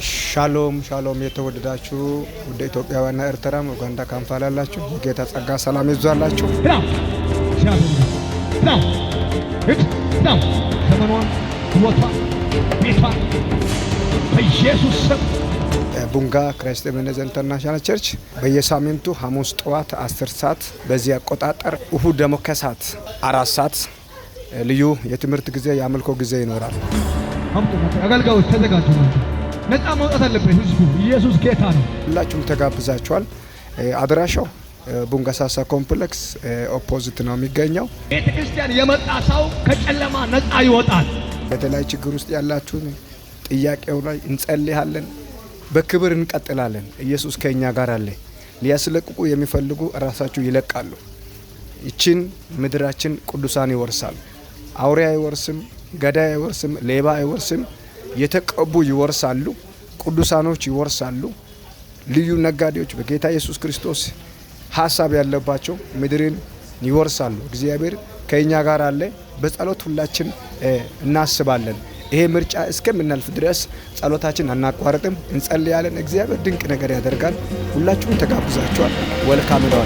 ሻሎም ሻሎም የተወደዳችሁ ወደ ኢትዮጵያውያንና ኤርትራም ኡጋንዳ ካምፓላ ያላችሁ ጌታ ጸጋ ሰላም ይዟላችሁ። ቡንጋ ክራይስት ኤቨንጀሊካል ኢንተርናሽናል ቸርች በየሳምንቱ ሐሙስ ጠዋት 10 ሰዓት በዚህ አቆጣጠር እሁድ ደግሞ ከሰዓት 4 ሰዓት ልዩ የትምህርት ጊዜ የአምልኮ ጊዜ ይኖራል። አገልጋዮች ተዘጋጁ። ነፃ መውጣት አለበት ህዝቡ። ኢየሱስ ጌታ ነው። ሁላችሁም ተጋብዛችኋል። አድራሻው ቡንጋ ሳሳ ኮምፕሌክስ ኦፖዚት ነው የሚገኘው። ቤተክርስቲያን የመጣ ሰው ከጨለማ ነፃ ይወጣል። በተለይ ችግር ውስጥ ያላችሁ ጥያቄው ላይ እንጸልያለን። በክብር እንቀጥላለን። ኢየሱስ ከኛ ጋር አለ። ሊያስለቅቁ የሚፈልጉ ራሳቸው ይለቃሉ። ይችን ምድራችን ቅዱሳን ይወርሳል። አውሬ አይወርስም፣ ገዳይ አይወርስም፣ ሌባ አይወርስም። የተቀቡ ይወርሳሉ፣ ቅዱሳኖች ይወርሳሉ። ልዩ ነጋዴዎች በጌታ ኢየሱስ ክርስቶስ ሐሳብ ያለባቸው ምድርን ይወርሳሉ። እግዚአብሔር ከኛ ጋር አለ። በጸሎት ሁላችን እናስባለን። ይሄ ምርጫ እስከምናልፍ ድረስ ጸሎታችን አናቋርጥም፣ እንጸልያለን። እግዚአብሔር ድንቅ ነገር ያደርጋል። ሁላችሁም ተጋብዛችኋል። ወልካም ነው።